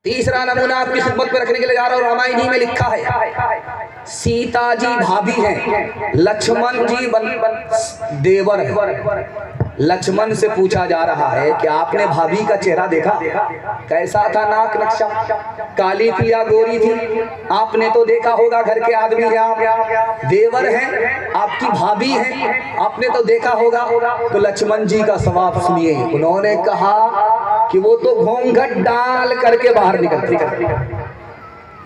तीसरा नमूना आपकी खिदमत में रखने के लिए जा रहा हूं। रामायणी में लिखा है सीता जी भाभी हैं, लक्ष्मण जी देवर हैं। लक्ष्मण से पूछा जा रहा है कि आपने भाभी का चेहरा देखा, कैसा था नाक नक्शा, काली थी या गोरी थी? आपने तो देखा होगा, घर के आदमी हैं आप, देवर हैं, आपकी भाभी हैं, आपने तो देखा होगा। तो लक्ष्मण जी का सवाब सुनिए। उन्होंने कहा कि वो तो घूंघट डाल करके बाहर निकलती,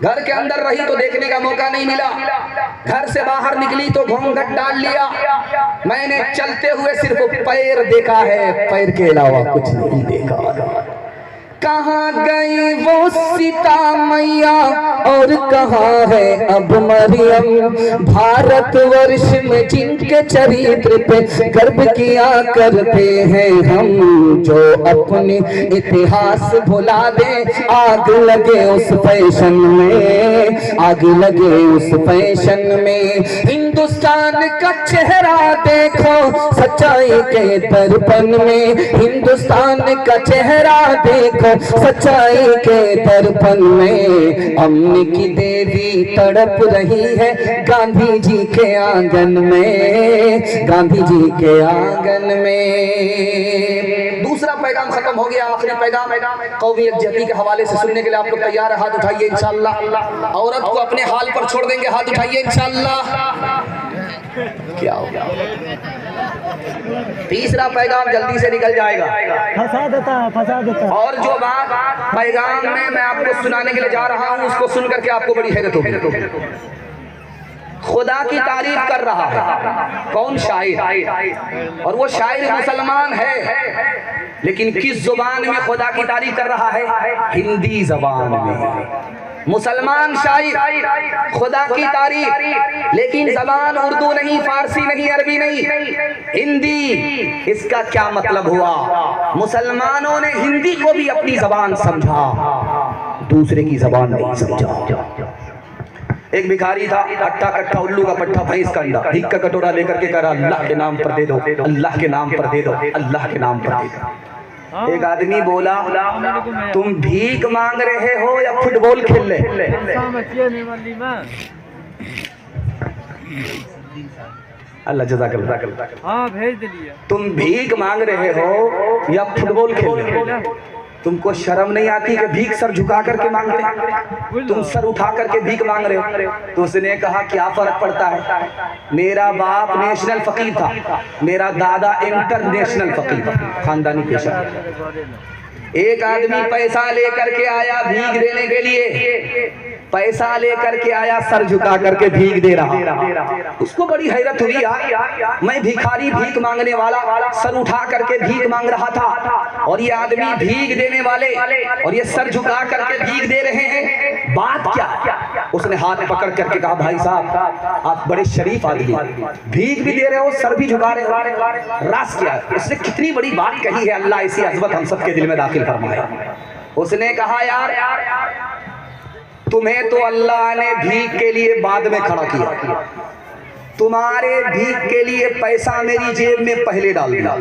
घर के अंदर रही तो देखने का मौका नहीं मिला, घर से बाहर निकली तो घूंघट डाल लिया। मैंने चलते हुए सिर्फ पैर देखा है, पैर के अलावा कुछ नहीं देखा। कहाँ गई वो सीता मैया और कहाँ है अब मरियम? भारतवर्ष में जिनके चरित्र पे गर्व किया करते हैं हम, जो अपने इतिहास भुला दे, आग लगे उस फैशन में, आग लगे उस फैशन में। हिंदुस्तान का चेहरा देखो सच्चाई के दर्पण में, हिंदुस्तान का चेहरा देखो सच्चाई के दर्पण में। अम्न की देवी तड़प रही है गांधी जी के आंगन में, गांधी जी के आंगन में। दूसरा पैगाम खत्म हो गया, आखिरी पैगाम कौमी यकजहती के हवाले से सुनने के लिए आप लोग तैयार है? हाथ उठाइए इंशाअल्लाह। औरत को अपने हाल पर छोड़ देंगे, हाथ उठाइए इंशाअल्लाह। क्या होगा? तीसरा पैगाम जल्दी से निकल जाएगा, फंसा देता। और जो बात पैगाम में मैं आपको सुनाने के लिए जा रहा हूं, उसको सुन करके आपको बड़ी हैरत होगी। खुदा की तारीफ कर रहा है कौन? शायर। और वो शायर मुसलमान है, लेकिन किस जुबान में खुदा की तारीफ कर रहा है? हिंदी जबान में। मुसलमान शायर खुदा की तारीफ, लेकिन जबान उर्दू नहीं, फारसी नहीं, अरबी नहीं, हिंदी। इसका क्या मतलब हुआ? मुसलमानों ने हिंदी को भी अपनी जबान समझा, दूसरे की जबान नहीं समझा। एक भिखारी था, अट्टा कट्टा उल्लू का पट्टा भैंस का अंडा, भीख का कटोरा लेकर के कहा अल्लाह के नाम पर दे दो, अल्लाह के नाम पर दे दो, अल्लाह के नाम पर दे दो। एक आदमी बोला तुम भीख मांग रहे हो या फुटबॉल खेल ले? अल्लाह जज़ाकल्लाह। हाँ भेज दिया। तुम भीख मांग रहे हो या फुटबॉल खेल रहे हो? तुमको शर्म नहीं आती कि भीख सर झुका करके मांगते, तुम सर उठा करके भीख मांग रहे हो? तो उसने कहा क्या फर्क पड़ता है, मेरा बाप नेशनल फकीर था, मेरा दादा इंटरनेशनल फकीर, खानदानी पेशा। एक आदमी पैसा लेकर के आया भीख देने के लिए, पैसा लेकर के आया, सर झुका करके भीख दे रहा। उसको बड़ी हैरत हुई, यार मैं भिखारी भीख मांगने वाला सर उठा करके भीख मांग रहा था, और ये आदमी भीख देने वाले और ये सर झुका करके भीख दे रहे हैं, बात क्या? उसने हाथ पकड़ करके कहा भाई साहब आप बड़े शरीफ आदमी, भीख भी दे रहे हो, सर भी झुका रहे हो, रास क्या? उसने कितनी बड़ी बात कही है, अल्लाह ऐसी अज़मत हम सबके दिल में दाखिल फरमाए। उसने कहा यार तुम्हें तो अल्लाह ने भीख के लिए बाद में खड़ा किया, तुम्हारे भीख के लिए पैसा मेरी जेब में पहले डाल दिया,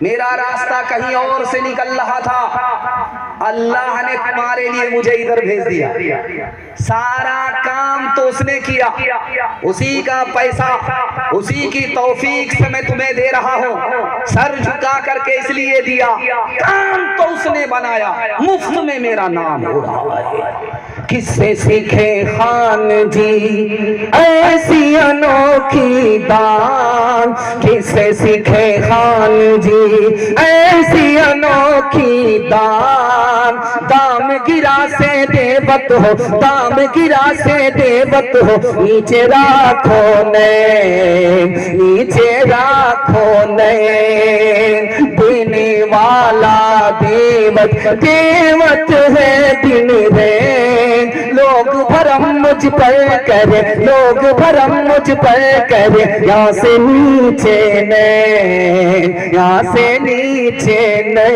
मेरा रास्ता कहीं और से निकल रहा था, अल्लाह ने तुम्हारे लिए मुझे इधर भेज दिया, सारा काम तो उसने किया, उसी का पैसा उसी की तौफीक से मैं तुम्हें दे रहा हूँ, सर झुका करके इसलिए दिया, काम तो उसने बनाया, मुफ्त में मेरा नाम हो रहा है। किससे सीखे खान जी ऐसी अनोखी दान, किससे सीखे खान जी ऐसी अनोखी दान, दाम गिरा से देवत हो, दाम गिरा से देवत हो, नीचे राखो ने, नीचे राखो ने, देने वाला देवत, देवत है दिन रे, लोग भरम मुझ पर करे, लोग भरम मुझ पर करे, यहाँ से नीचे ने, यहाँ से नीचे ने।